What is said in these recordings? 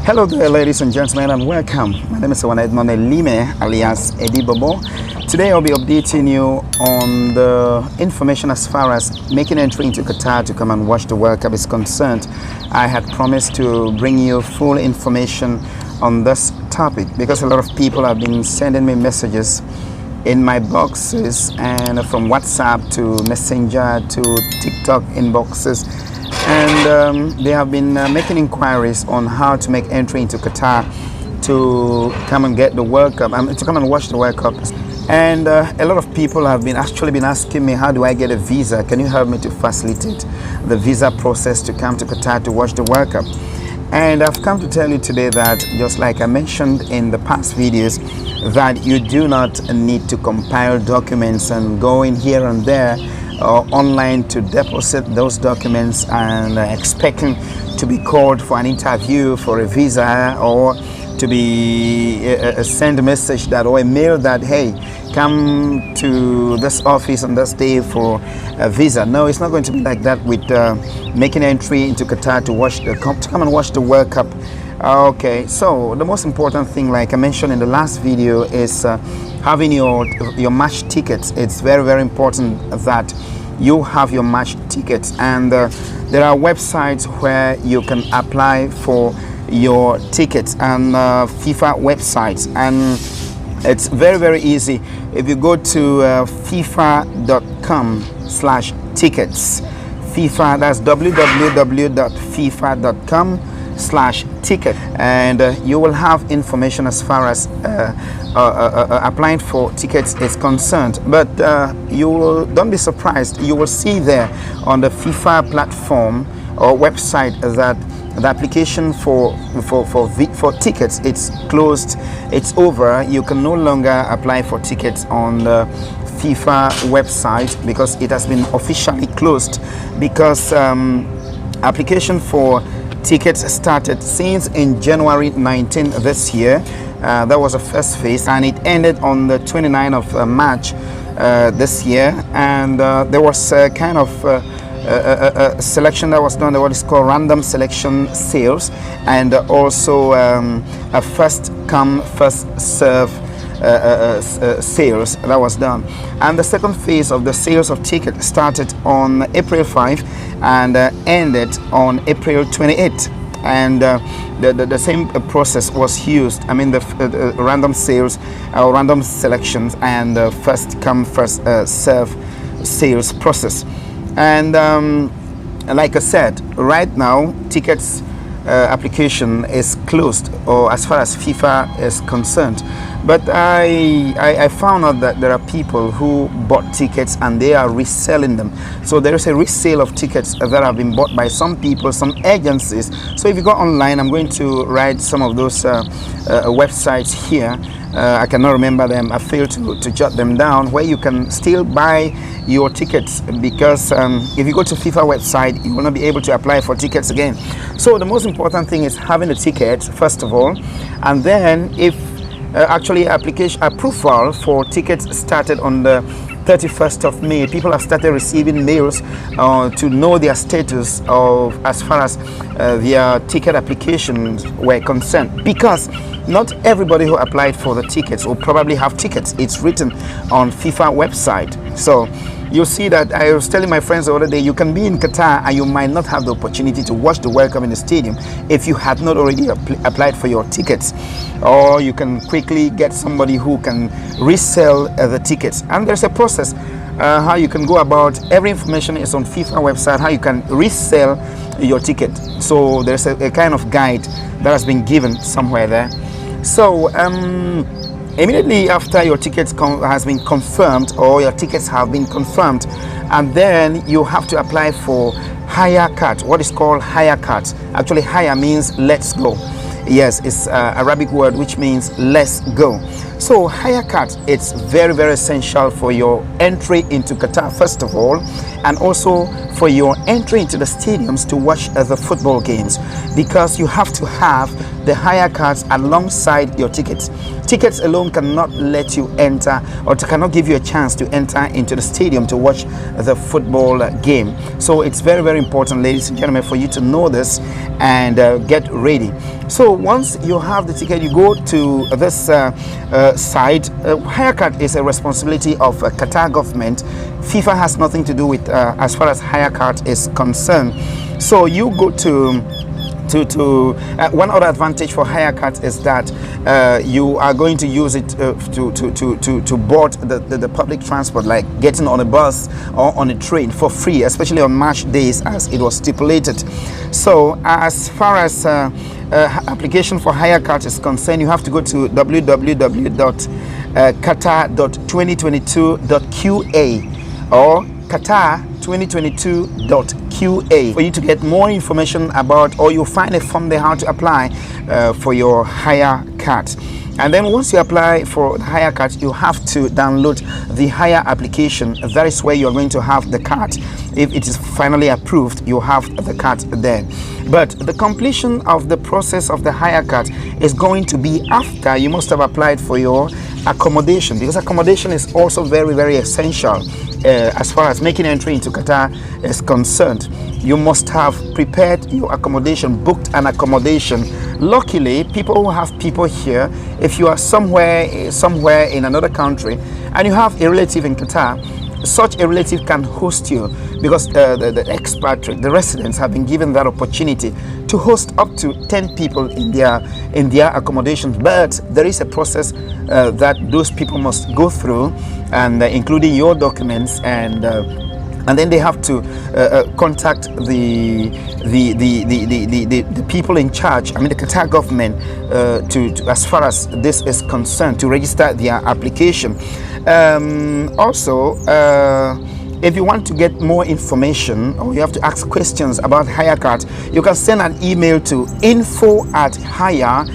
Hello there, ladies and gentlemen, and welcome. My name is Edmond Lime, alias Eddie Bobo. Today I'll be updating you on the information as far as making entry into Qatar to come and watch the World Cup is concerned. I had promised to bring you full information on this topic because a lot of people have been sending me messages in my boxes and from WhatsApp to Messenger to TikTok inboxes, and they have been making inquiries on how to make entry into Qatar to come and get the World Cup, to come and watch the World Cup. And a lot of people have been asking me, how do I get a visa? Can you help me to facilitate the visa process to come to Qatar to watch the World Cup? And I've come to tell you today that, just like I mentioned in the past videos, that you do not need to compile documents and go in here and there or online to deposit those documents and expecting to be called for an interview for a visa, or to be send a message that, or a mail that, hey, come to this office on this day for a visa. No, it's not going to be like that with making entry into Qatar to come and watch the World Cup. Okay, so the most important thing, like I mentioned in the last video, is having your match tickets. It's very, very important that you have your match tickets, and there are websites where you can apply for your tickets, and FIFA websites, and it's very, very easy. If you go to fifa.com/tickets, FIFA, that's www.fifa.com/ticket, and you will have information as far as applying for tickets is concerned. But don't be surprised, you will see there on the FIFA platform or website that the application for tickets, it's closed, it's over. You can no longer apply for tickets on the FIFA website because it has been officially closed, because application for tickets started since in January 19 this year. That was the first phase, and it ended on the 29th of March this year, and there was a kind of a selection that was done, what is called random selection sales, and also a first come first serve sales that was done. And the second phase of the sales of tickets started on April 5 and ended on April 28, and the same process was used. I mean, the random sales or random selections and first come first serve sales process. And like I said, right now tickets application is closed, or as far as FIFA is concerned. But I found out that there are people who bought tickets and they are reselling them. So there is a resale of tickets that have been bought by some people, some agencies. So if you go online, I'm going to write some of those websites here. I cannot remember them. I failed to jot them down, where you can still buy your tickets, because if you go to FIFA website, you will not be able to apply for tickets again. So the most important thing is having a ticket first of all, and then if actually application approval for tickets started on the 31st of May. People have started receiving mails to know their status of as far as their ticket applications were concerned, because not everybody who applied for the tickets will probably have tickets. It's written on FIFA website. So you'll see that I was telling my friends the other day, you can be in Qatar and you might not have the opportunity to watch the World Cup in the stadium if you had not already applied for your tickets, or you can quickly get somebody who can resell the tickets. And there's a process how you can go about. Every information is on FIFA website, how you can resell your ticket. So there's a kind of guide that has been given somewhere there. So immediately after your tickets has been confirmed, or your tickets have been confirmed, and then you have to apply for Hayya Cards, what is called Hayya Cards. Actually, Hayya means let's go. Yes, it's an Arabic word which means let's go. So Hayya Cards, it's very, very essential for your entry into Qatar first of all, and also for your entry into the stadiums to watch the football games, because you have to have the Hayya Cards alongside your tickets. Tickets alone cannot let you enter, or cannot give you a chance to enter into the stadium to watch the football game. So it's very, very important, ladies and gentlemen, for you to know this and get ready. So once you have the ticket, you go to this site. Hayya Card is a responsibility of Qatar government. FIFA has nothing to do with as far as Hayya Card is concerned. So you go to one other advantage for Hayya Cards is that you are going to use it to board the public transport, like getting on a bus or on a train for free, especially on match days as it was stipulated. So as far as application for Hayya Cards is concerned, you have to go to www.qatar.2022.qa or qatar2022.qa for you to get more information about, or you'll find a form there how to apply for your Hayya Card. And then once you apply for the Hayya Card, you have to download the Hayya application. That is where you're going to have the card. If it is finally approved, you have the card there. But the completion of the process of the Hayya Card is going to be after you must have applied for your accommodation, because accommodation is also very, very essential as far as making entry into Qatar is concerned. You must have prepared your accommodation, booked an accommodation. Luckily, people who have people here, if you are somewhere in another country and you have a relative in Qatar, such a relative can host you, because the expatriate, the residents, have been given that opportunity to host up to 10 people in their accommodations. But there is a process that those people must go through, and including your documents, and then they have to contact the people in charge, I mean the Qatar government, to as far as this is concerned, to register their application. Also, if you want to get more information, or you have to ask questions about Hayya Card, you can send an email to info@hayya.qa,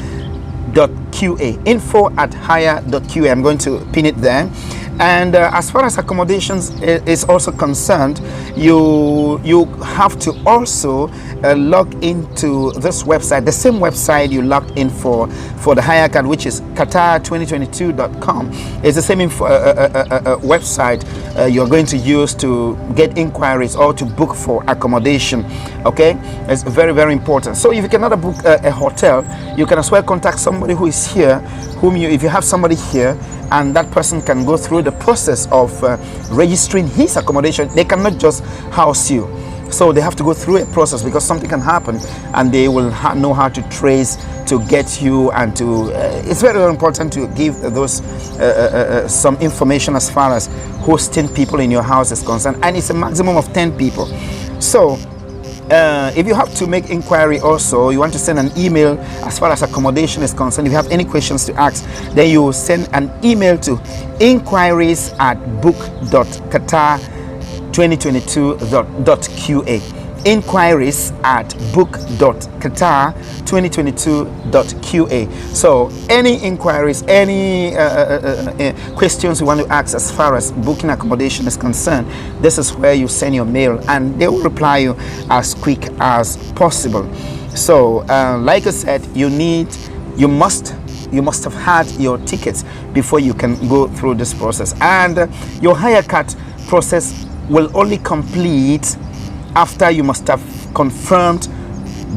info@hayya.qa. I'm going to pin it there. And as far as accommodations is also concerned, you have to also log into this website, the same website you logged in for the Hayya Card, which is qatar2022.com. It's the same website you're going to use to get inquiries or to book for accommodation. Okay, it's very, very important. So if you cannot book a hotel, you can as well contact somebody who is here, if you have somebody here, and that person can go through the process of registering his accommodation. They cannot just house you, so they have to go through a process, because something can happen and they will know how to trace to get you, and to it's very, very important to give those some information as far as hosting people in your house is concerned, and it's a maximum of 10 people. So if you have to make inquiry, also you want to send an email as far as accommodation is concerned, if you have any questions to ask, then you send an email to inquiries@book.qatar2022.qa, inquiries@book.qatar2022.qa. So any inquiries, any questions you want to ask as far as booking accommodation is concerned, this is where you send your mail, and they will reply you as quick as possible. So like I said, you must have had your tickets before you can go through this process, and your Hayya Card process will only complete after you must have confirmed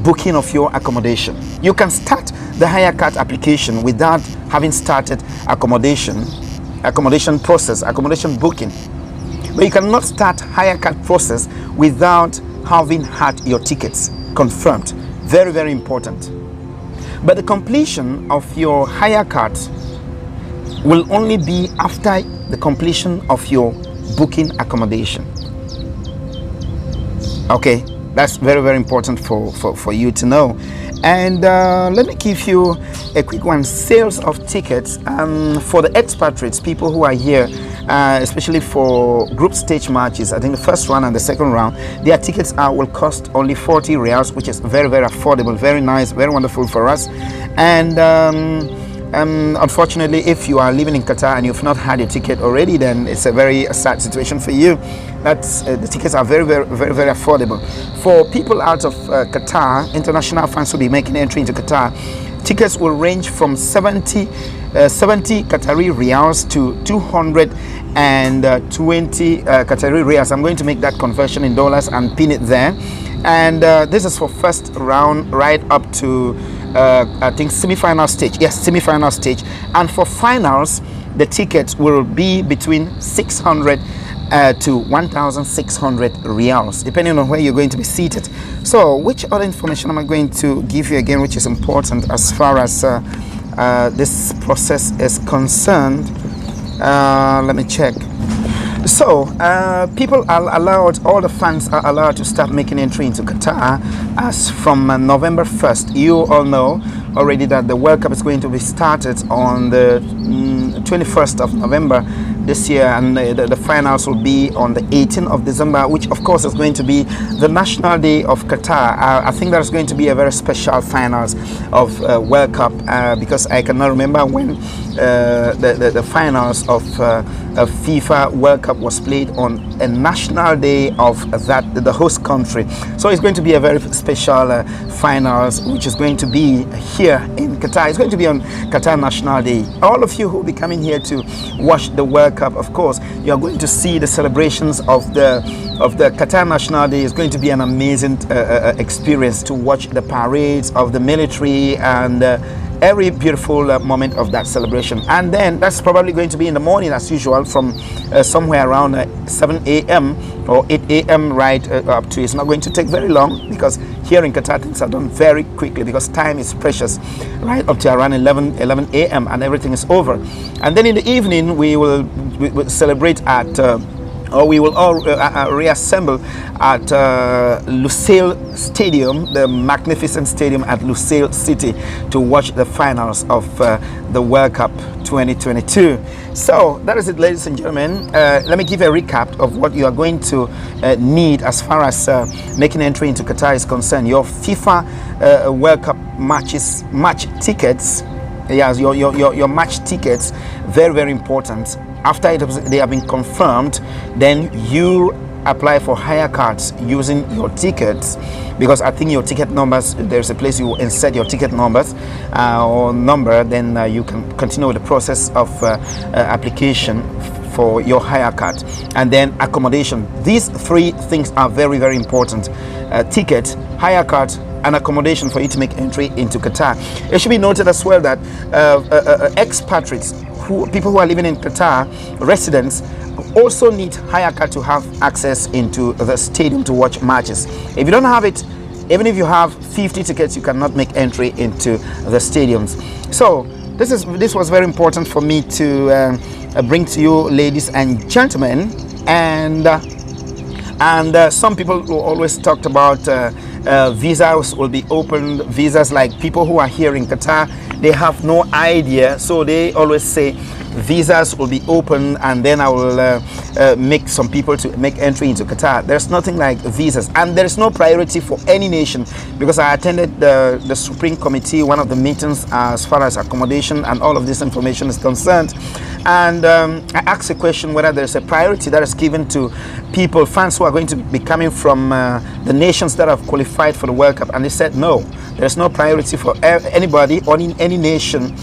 booking of your accommodation. You can start the Hayya Card application without having started accommodation process, accommodation booking, but you cannot start Hayya Card process without having had your tickets confirmed. Very, very important. But the completion of your Hayya Card will only be after the completion of your booking accommodation. Okay, that's very, very important for you to know. And let me give you a quick one. Sales of tickets for the expatriates, people who are here, especially for group stage matches. I think the first round and the second round, their tickets will cost only 40 reals, which is very, very affordable, very nice, very wonderful for us. And unfortunately, if you are living in Qatar and you've not had your ticket already, then it's a very sad situation for you. That's the tickets are very, very, very, very affordable. For people out of Qatar, international fans will be making entry into Qatar. Tickets will range from 70 Qatari riyals to 220 Qatari riyals. I'm going to make that conversion in dollars and pin it there. And this is for first round right up to I think semi-final stage. Yes, semi-final stage. And for finals, the tickets will be between 600 to 1,600 riyals, depending on where you're going to be seated. So which other information am I going to give you again, which is important as far as this process is concerned? Let me check. So people are allowed, all the fans are allowed to start making entry into Qatar as from November 1st. You all know already that the World Cup is going to be started on the 21st of November this year, and the finals will be on the 18th of December, which of course is going to be the National Day of Qatar. I think there's going to be a very special finals of World Cup because I cannot remember when the finals of FIFA World Cup was played on a national day of the host country. So it's going to be a very special finals, which is going to be here in Qatar. It's going to be on Qatar National Day. All of you who will be coming here to watch the World Cup, of course, you are going to see the celebrations of the Qatar National Day. It's going to be an amazing experience to watch the parades of the military and every beautiful moment of that celebration. And then that's probably going to be in the morning as usual, from somewhere around 7 a.m. or 8 a.m. right up to. It's not going to take very long, because here in Qatar things are done very quickly because time is precious, right up to around 11 a.m. and everything is over. And then in the evening we will celebrate at or we will all reassemble at Lusail Stadium, the magnificent stadium at Lusail City, to watch the finals of the World Cup 2022. So that is it, ladies and gentlemen. Let me give a recap of what you are going to need as far as making entry into Qatar is concerned. Your FIFA World Cup match tickets. Yes, your match tickets, very, very important. After they have been confirmed, then you apply for Hayya Cards using your tickets, because I think your ticket numbers, there's a place you insert your ticket numbers or number, then you can continue with the process of application for your Hayya Card. And then accommodation. These three things are very, very important. Ticket, Hayya Card, and accommodation for you to make entry into Qatar. It should be noted as well that expatriates, people who are living in Qatar, residents, also need Hayya Card to have access into the stadium to watch matches. If you don't have it, even if you have 50 tickets, you cannot make entry into the stadiums. So this was very important for me to bring to you, ladies and gentlemen. And some people who always talked about visas will be opened. Visas, like people who are here in Qatar, they have no idea, so they always say visas will be open, and then I will make some people to make entry into Qatar. There's nothing like visas, and there is no priority for any nation, because I attended the Supreme Committee, one of the meetings as far as accommodation and all of this information is concerned. And I asked a question whether there's a priority that is given to people, fans who are going to be coming from the nations that have qualified for the World Cup, and they said no, there's no priority for anybody or in any nation.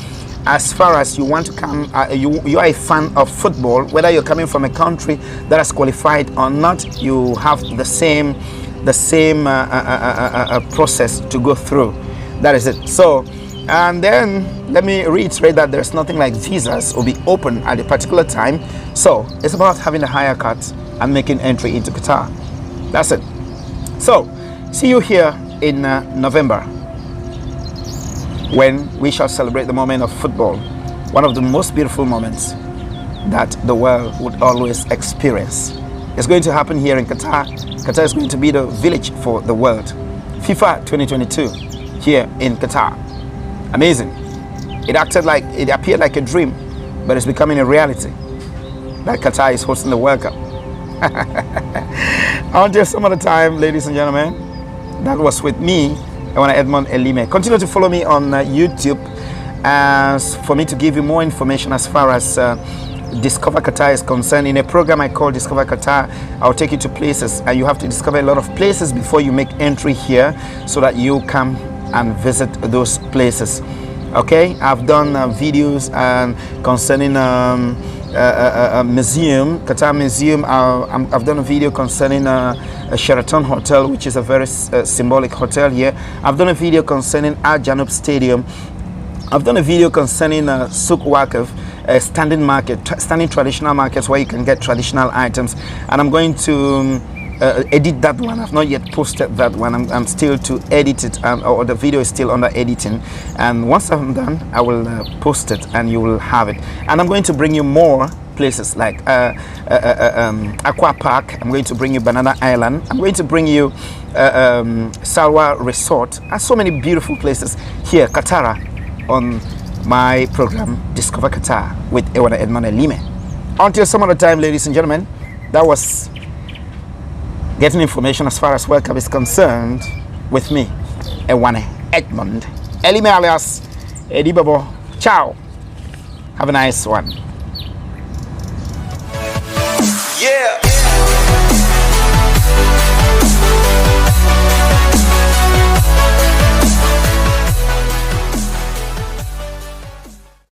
As far as you want to come, you are a fan of football, whether you're coming from a country that has qualified or not, you have the same process to go through. That is it. So, and then let me reiterate that there's nothing like visas will be open at a particular time. So it's about having a Hayya Card and making entry into Qatar. That's it. So see you here in November, when we shall celebrate the moment of football, one of the most beautiful moments that the world would always experience. It's going to happen here in Qatar. Qatar is going to be the village for the world. FIFA 2022 here in Qatar. Amazing. It appeared like a dream, but it's becoming a reality that Qatar is hosting the World Cup. Until some other time, ladies and gentlemen, that was with me, Edmond Elime. Continue to follow me on YouTube for me to give you more information as far as Discover Qatar is concerned. In a program I call Discover Qatar, I'll take you to places, and you have to discover a lot of places before you make entry here, so that you can and visit those places. Okay, I've done videos concerning museum, Qatar Museum. I've done a video concerning a Sheraton Hotel, which is a very symbolic hotel here. I've done a video concerning Al Janub Stadium. I've done a video concerning Souk Waqf, standing market, standing traditional markets where you can get traditional items, and I'm going to edit that one. I've not yet posted that one. I'm still to edit it, or the video is still under editing, and once I'm done I will post it and you will have it. And I'm going to bring you more places like Aqua Park. I'm going to bring you Banana Island. I'm going to bring you Salwa Resort, and so many beautiful places here, Qatar, on my program Discover Qatar with Ewana Edmond Elime. Until some other time, ladies and gentlemen, that was getting information as far as World Cup is concerned with me, Ewana Edmond Elime alias Eddie Bobo. Ciao. Have a nice one. Yeah.